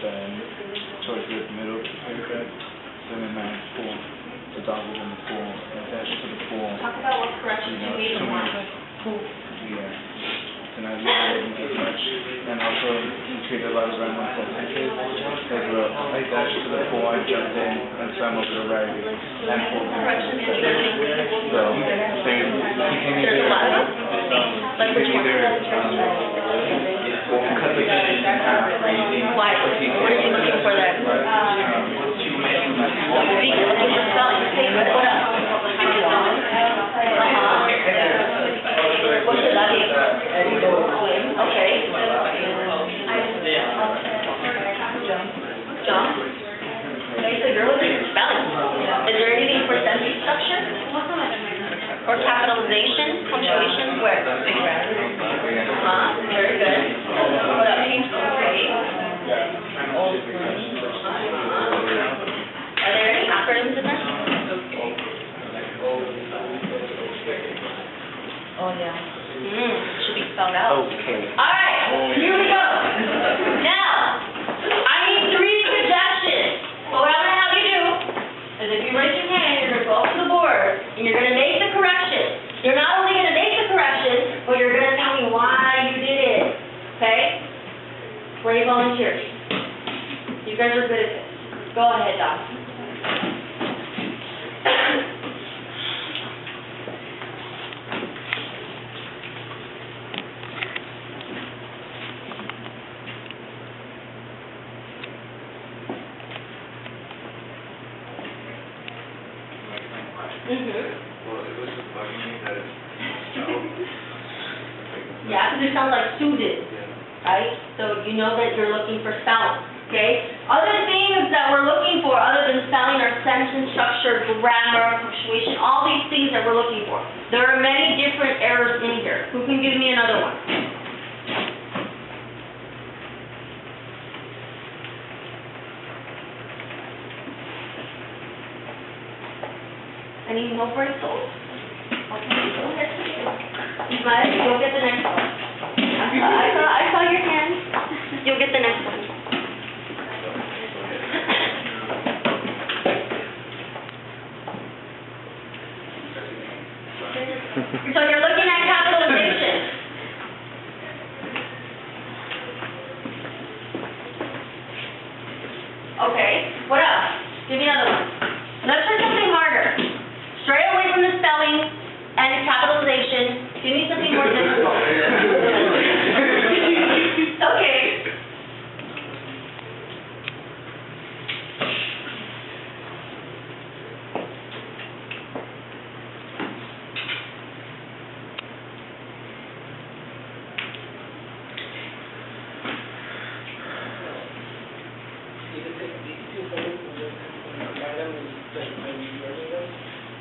towards the middle of the paragraph, 79 form, adopted in the form, attached to the form. Talk about what corrections you made in one. Yeah. And I didn't as much, and also we created a lot of random sentences as well. I dashed to the form, jumped in, and swam over the right, and pulled him to the second. So, he can either, Like which one? cut the kid in half, reading, Why? What are you looking for there? What should that be? Okay. Jump. Okay, so you're looking for spelling. Is there anything for sentence structure? Or capitalization, punctuation? Where? Very good. What else? Are there any acronyms in there? Oh, yeah. Should be spelled out. Okay. All right, here we go. Now, I need 3 suggestions. So what I'm going to have you do is if you raise your hand, you're going to go up to the board, and you're going to make the correction. You're not only going to make the correction, but you're going to tell me why you did it. Okay? Brave volunteers. You guys are good at this. Go ahead, Doc. Well, it was just bugging me that it's Yeah, because it sounds like Sue did, right? So you know that you're looking for spelling, okay? Other things that we're looking for, other than spelling, are sentence structure, grammar, punctuation, all these things that we're looking for. There are many different errors in here. Who can give me another one? Any no brain souls? Okay, go ahead. Ismael, you'll get the next one. I saw your hand. You'll get the next one. So you're looking at capitalization. Okay, what else? Give me another one. Let's try something harder. Stray away from the spelling and capitalization. Give me something more difficult. Okay.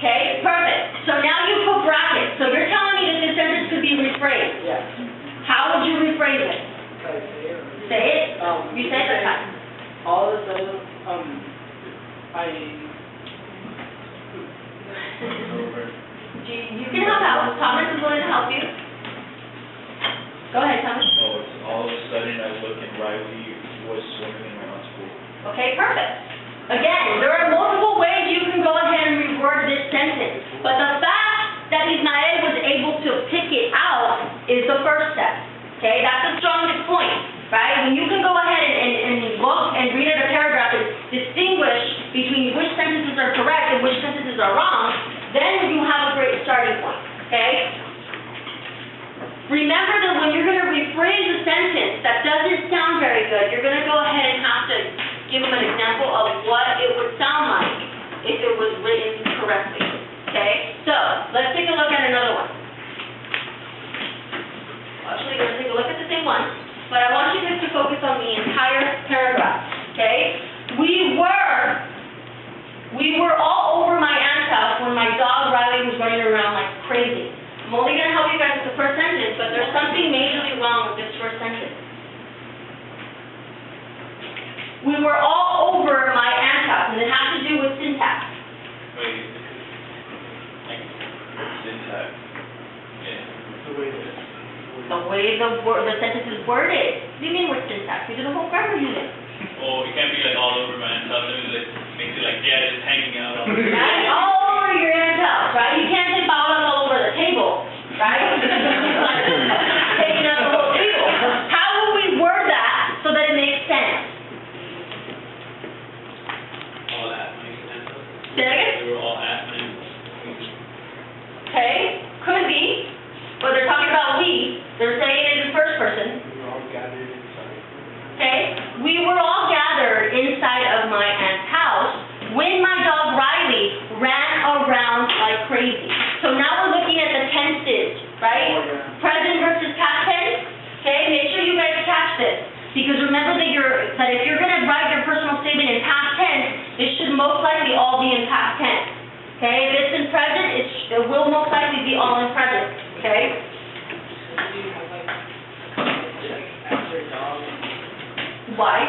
Okay, perfect. So now you put brackets. So you're telling me that this sentence could be rephrased. Yes. How would you rephrase it? Say it. You say it this time. All of a sudden, You can help out. Thomas is willing to help you. Go ahead, Thomas. Oh, it's all of a sudden I look and Riley was swimming in my aunt's pool. Okay, perfect. Again, there are multiple ways you can go ahead and reword this sentence, but the fact that Ismael was able to pick it out is the first step. Okay, that's the strongest point, right? When you can go ahead and look and read at a paragraph and distinguish between which sentences are correct and which sentences are wrong, then you have a great starting point, okay? Remember that when you're going to rephrase a sentence that doesn't sound very good, you're going to go ahead and have to give them an example of what it would sound like if it was written correctly, okay? So, let's take a look at another one. Actually, we're going to take a look at the same one, but I want you guys to focus on the entire paragraph, okay? We were all over my aunt's house when my dog Riley was running around like crazy. I'm only going to help you guys with the first sentence, but there's something majorly wrong with this first sentence. We were all over my aunt's house, and it has to do with syntax. Wait, like, syntax. Yeah. The way the sentence is worded. What do you mean with syntax? We did a whole grammar unit. Oh, it can't be like all over, man. Sometimes it makes it like dead is hanging out on the Right? All over your aunt's house, right? You can't say bowels all over the table, right? Taking up the whole table. How will we word that so that it makes sense? all at my expense. Say that again? They were all at my Okay, could be, but they're talking about we. They're saying it in the first person. Okay, we were all gathered inside of my aunt's house when my dog Riley ran around like crazy. So now we're looking at the tenses, right? Present versus past tense. Okay, make sure you guys catch this. Because remember that if you're going to write your personal statement in past tense, it should most likely all be in past tense. Okay, if it's in present, it will most likely be all in present. Okay? Why?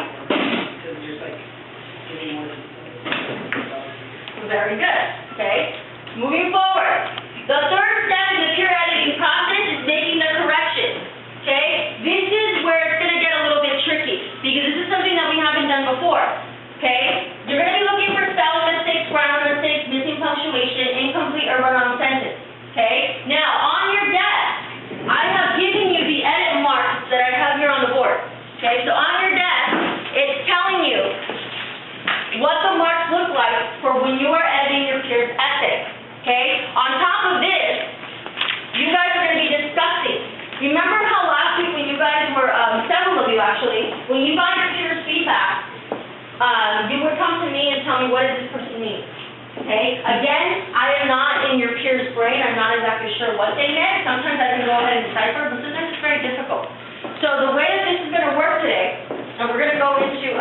Very good. Okay? Moving forward. The third step in the peer editing process is making the correction. Okay? This is where it's going to get a little bit tricky because this is something that we haven't done before. Okay? You're going to be looking for spelling mistakes, grammar mistakes, missing punctuation, incomplete or run-on sentence. Okay? Now, on your desk, I have given you the edit marks that I have here on the board. Okay? So on your desk, it's telling you what the marks look like for when you are editing your peer's essay. Okay? On top of this, you guys are going to be discussing. Remember how last week when you guys were, several of you actually, when you got your peer's feedback, you would come to me and tell me, what does this person mean? Okay? Again, I am not in your peer's brain. I'm not exactly sure what they meant. Sometimes I can go ahead and decipher, but sometimes it's very difficult. So the way that this is going to work today, and we're going to go into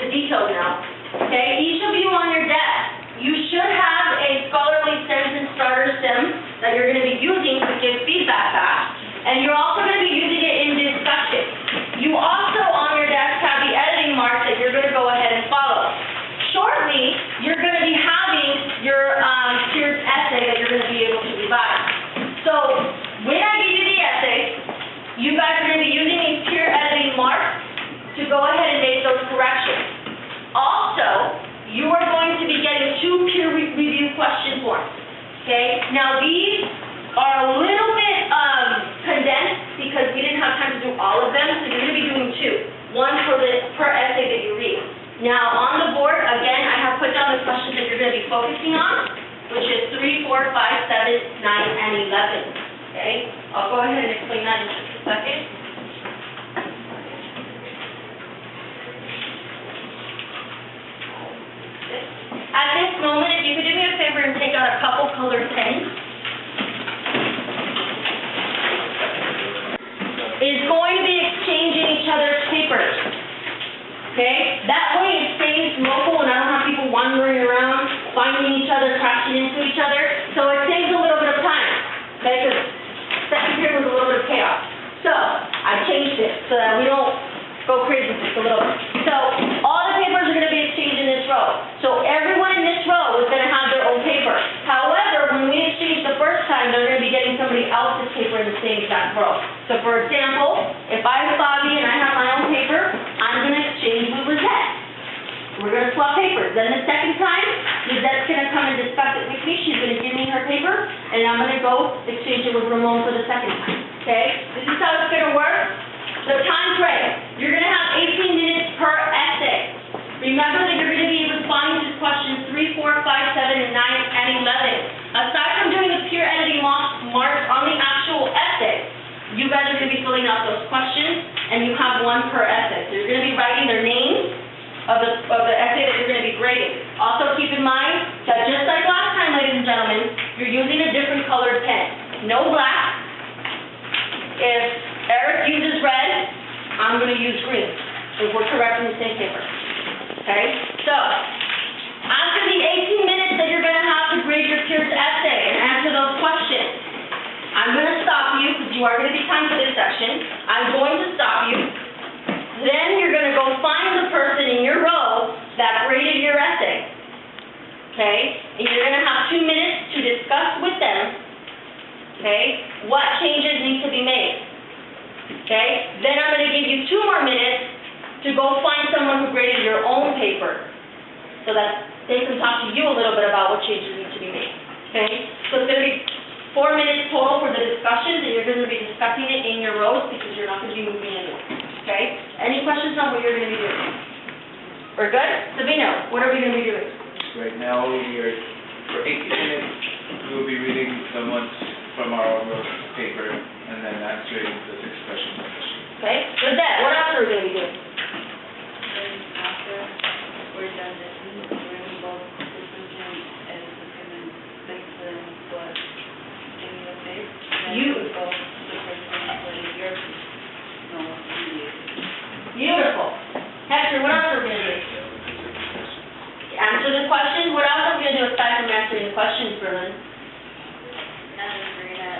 details now. Okay? Each of you on your desk, you should have a scholarly sentence starter sim that you're going to be using to give feedback back. And you're also going to be using it in discussion. You also on your desk have the editing marks that you're going to go ahead and follow. Shortly, you're going to be having your peer's essay that you're going to be able to revise. So when I give you the essay, you guys are going to be using these peer editing marks to go ahead and make those corrections. Also, you are going to be getting 2 peer review question forms. Okay? Now these are a little bit condensed because we didn't have time to do all of them, so you're going to be doing 2. One per essay that you read. Now on the board, again, I have put down the questions that you're going to be focusing on, which is 3, 4, 5, 7, 9, and 11. Okay? I'll go ahead and explain that in just a second. At this moment, if you could do me a favor and take out a couple colored pens, is going to be exchanging each other's papers. Okay? That way it stays local and I don't have people wandering around, finding each other, crashing into each other. So it saves a little bit of time. Okay? Because second period was a little bit of chaos. So I changed it so that we don't go crazy just a little bit. So all the papers are going to be exchanged in this row. So everyone in this row is going to have their own paper. However, when we exchange the first time, they're going to be getting somebody else's paper in the same exact row. So for example, if I'm Bobby and I have my own paper, I'm going to exchange with Lizette. We're going to swap papers. Then the second time, Lizette's going to come and discuss it with me. She's going to give me her paper, and I'm going to go exchange it with Ramon for the second time. Okay? This is how it's going to work. The time frame, you're going to have 18 minutes per essay. Remember that you're going to be responding to questions 3, 4, 5, 7, and 9, and 11. Aside from doing the peer editing marks on the actual essay, you guys are going to be filling out those questions, and you have 1 per essay. So you're going to be writing their names of the essay that you're going to be grading. Also keep in mind that just like last time, ladies and gentlemen, you're using a different colored pen. No black. If Eric uses red, I'm going to use green, if we're correcting the same paper. Okay? So, after the 18 minutes that you're going to have to grade your peer's essay and answer those questions, I'm going to stop you, because you are going to be timed for this section. I'm going to stop you. Then you're going to go find the person in your row that graded your essay. Okay? And you're going to have 2 minutes to discuss with them, okay, what changes need to be made. Okay? Then I'm going to give you 2 more minutes to go find someone who graded your own paper, so that they can talk to you a little bit about what changes need to be made, okay? So it's gonna be 4 minutes total for the discussions, and you're gonna be discussing it in your rows, because you're not gonna be moving anywhere, okay? Any questions on what you're gonna be doing? We're good? Sabino, what are we gonna be doing? Right now, we are, for 18 minutes, we will be reading someone's from our own paper, and then answering the 6 questions. Okay? With that, what else are we gonna be doing? Then after we're done this, we're gonna go to the system and we can make them put in the face. You- Then we go to the person put in your, no, Beautiful. Hector, what else are we gonna do? Answer the questions. What else are we gonna do aside from answering the questions, Berlin? Now we're gonna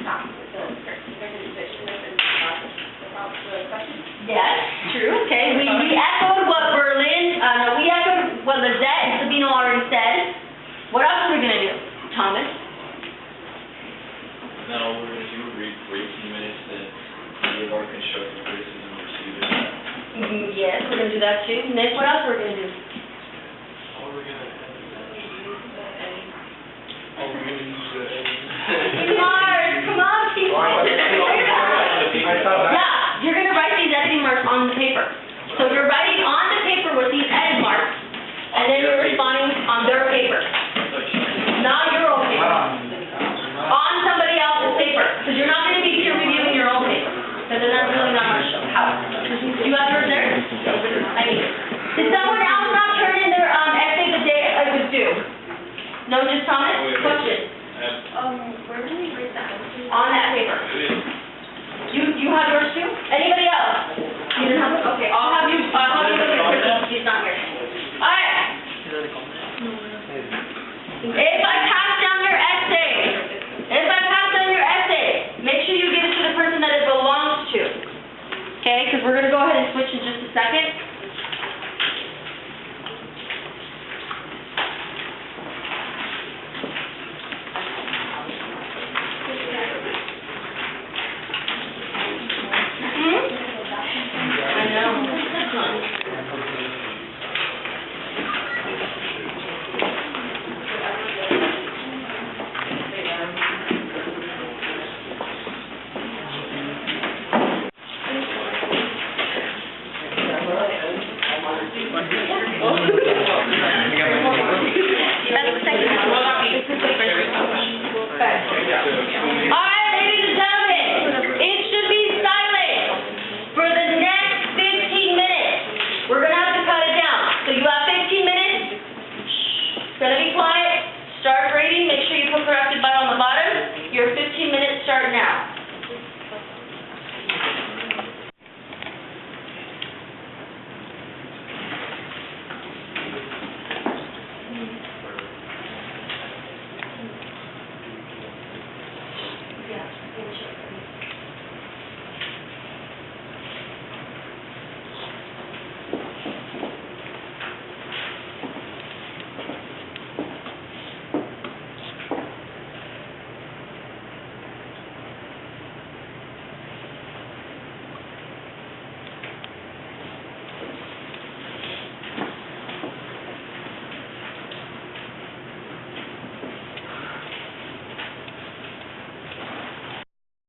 talk with the person, they're gonna switch to this and talk about the questions. Yes, true, okay. We echoed what we echoed what Lizette and Sabino already said. What else are we gonna do? Thomas? Now, we're gonna do read for 18 minutes, then give our constructive criticism or see this. Yes, we're gonna do that too. Nick, what else are we gonna do? Mars, come on, people. Yeah, you're gonna write these editing marks on the paper. So you're writing on the paper with these edit marks, and then you're responding on their paper. Not your own paper. On somebody else's paper, because you're not gonna be peer reviewing your own paper, because then that's really not much help. Do you have yours there? I mean, did someone else not turn in their essay the day it was due? No, just Thomas? Question. Where do we rate that? On that paper. It is